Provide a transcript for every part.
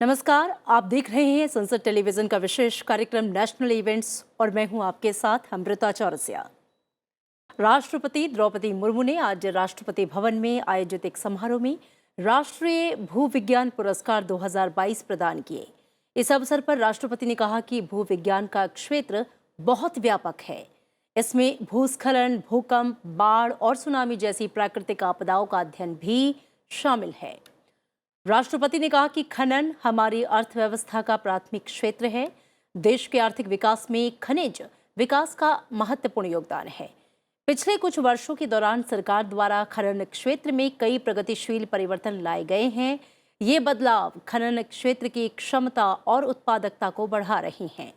नमस्कार, आप देख रहे हैं संसद टेलीविजन का विशेष कार्यक्रम नेशनल इवेंट्स और मैं हूं आपके साथ अमृता चौरसिया। राष्ट्रपति द्रौपदी मुर्मू ने आज राष्ट्रपति भवन में आयोजित एक समारोह में राष्ट्रीय भूविज्ञान पुरस्कार 2022 प्रदान किए। इस अवसर पर राष्ट्रपति ने कहा कि भूविज्ञान का क्षेत्र बहुत व्यापक है। इसमें भूस्खलन, भूकंप, बाढ़ और सुनामी जैसी प्राकृतिक आपदाओं का अध्ययन भी शामिल है। राष्ट्रपति ने कहा कि खनन हमारी अर्थव्यवस्था का प्राथमिक क्षेत्र है। देश के आर्थिक विकास में खनिज विकास का महत्वपूर्ण योगदान है। पिछले कुछ वर्षों के दौरान सरकार द्वारा खनन क्षेत्र में कई प्रगतिशील परिवर्तन लाए गए हैं। ये बदलाव खनन क्षेत्र की क्षमता और उत्पादकता को बढ़ा रहे हैं।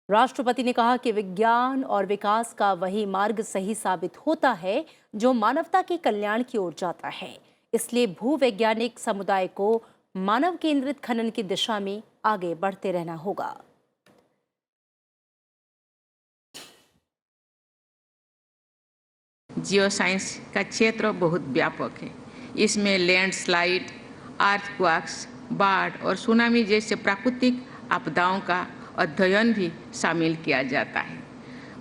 राष्ट्रपति ने कहा कि विज्ञान और विकास का वही मार्ग सही साबित होता है जो मानवता के कल्याण की ओर जाता है। इसलिए भूवैज्ञानिक समुदाय को मानव केंद्रित खनन की दिशा में आगे बढ़ते रहना होगा। जियो साइंस का क्षेत्र बहुत व्यापक है। इसमें लैंडस्लाइड, अर्थक्वेक्स, बाढ़ और सुनामी जैसे प्राकृतिक आपदाओं का अध्ययन भी शामिल किया जाता है।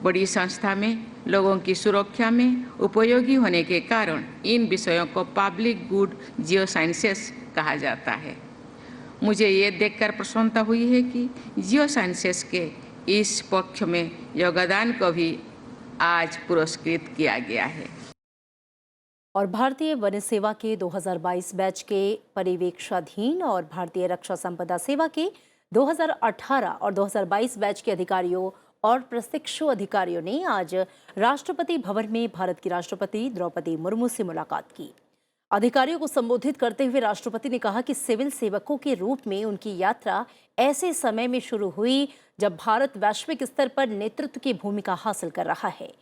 बड़ी संस्था में लोगों की सुरक्षा में उपयोगी होने के कारण इन विषयों को पब्लिक गुड जियो साइंसेस कहा जाता है। मुझे ये देखकर प्रसन्नता हुई है कि जियो साइंसेस के इस पक्ष में योगदान को भी आज पुरस्कृत किया गया है। और भारतीय वन सेवा के 2022 बैच के पर्यवेक्षाधीन और भारतीय रक्षा संपदा सेवा के 2018 और 2022 बैच के अधिकारियों और प्रशिक्षु अधिकारियों ने आज राष्ट्रपति भवन में भारत की राष्ट्रपति द्रौपदी मुर्मू से मुलाकात की। अधिकारियों को संबोधित करते हुए राष्ट्रपति ने कहा कि सिविल सेवकों के रूप में उनकी यात्रा ऐसे समय में शुरू हुई जब भारत वैश्विक स्तर पर नेतृत्व की भूमिका हासिल कर रहा है।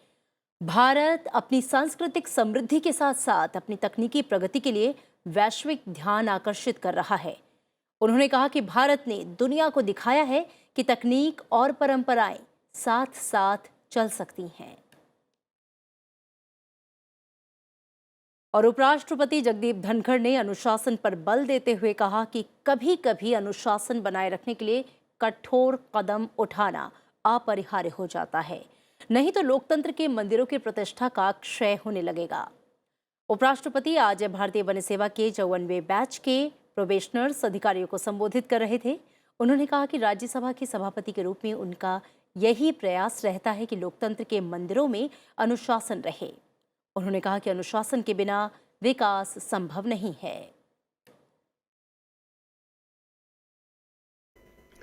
भारत अपनी सांस्कृतिक समृद्धि के साथ साथ अपनी तकनीकी प्रगति के लिए वैश्विक ध्यान आकर्षित कर रहा है। उन्होंने कहा कि भारत ने दुनिया को दिखाया है कि तकनीक और परंपराएं साथ साथ चल सकती हैं। और उपराष्ट्रपति जगदीप धनखड़ ने अनुशासन पर बल देते हुए कहा कि कभी कभी अनुशासन बनाए रखने के लिए कठोर कदम उठाना अपरिहार्य हो जाता है, नहीं तो लोकतंत्र के मंदिरों की प्रतिष्ठा का क्षय होने लगेगा। उपराष्ट्रपति आज भारतीय वन सेवा के 54वें बैच के प्रोबेशनर्स अधिकारियों को संबोधित कर रहे थे। उन्होंने कहा कि राज्यसभा के सभापति के रूप में उनका यही प्रयास रहता है कि लोकतंत्र के मंदिरों में अनुशासन रहे। उन्होंने कहा कि अनुशासन के बिना विकास संभव नहीं है।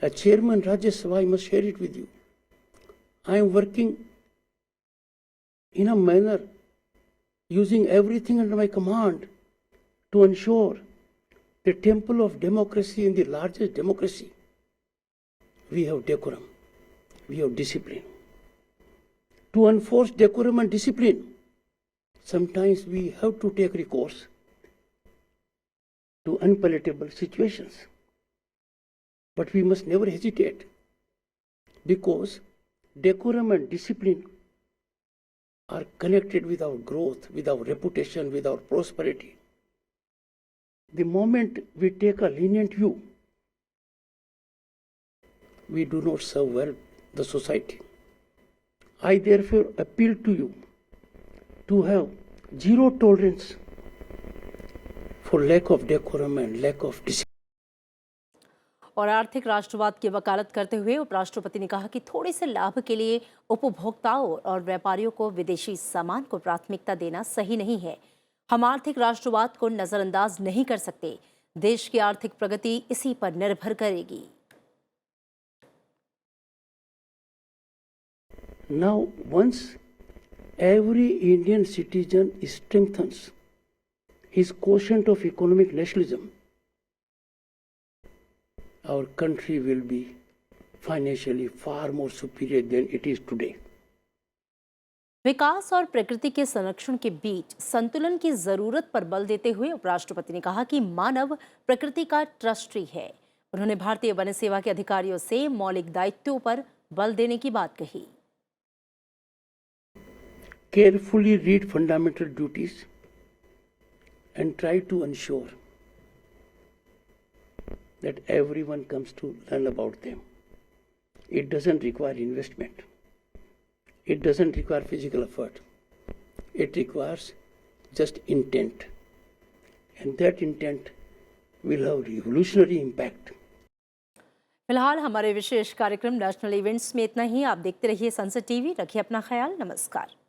As chairman Rajya Sabha, I must share it with you. I am working in a manner using everything under my command to ensure the temple of democracy in the largest democracy. We have decorum, we have discipline. To enforce decorum and discipline, sometimes we have to take recourse to unpalatable situations. But we must never hesitate, because decorum and discipline are connected with our growth, with our reputation, with our prosperity. The moment we take a lenient view, we do not serve well the society. I therefore appeal to you to have zero tolerance for lack of decorum and lack of discipline. और आर्थिक राष्ट्रवाद की वकालत करते हुए उपराष्ट्रपति ने कहा कि थोड़े से लाभ के लिए उपभोक्ताओं और व्यापारियों को विदेशी सामान को प्राथमिकता देना सही नहीं है। हम आर्थिक राष्ट्रवाद को नजरअंदाज नहीं कर सकते। देश की आर्थिक प्रगति इसी पर निर्भर करेगी। Now, once every Indian citizen strengthens his quotient of economic nationalism, our country will be financially far more superior than it is today. विकास और प्रकृति के संरक्षण के बीच संतुलन की जरूरत पर बल देते हुए उपराष्ट्रपति ने कहा कि मानव प्रकृति का ट्रस्टी है। उन्होंने भारतीय वन सेवा के अधिकारियों से मौलिक दायित्वों पर बल देने की बात कही। Carefully read fundamental duties and try to ensure that everyone comes to learn about them. It doesn't require investment. It doesn't require physical effort. It requires just intent. And that intent will have revolutionary impact. फिलहाल हमारे विशेष कार्यक्रम national events में इतना ही। आप देखते रहिए संसद TV. रखिए अपना ख्याल। नमस्कार।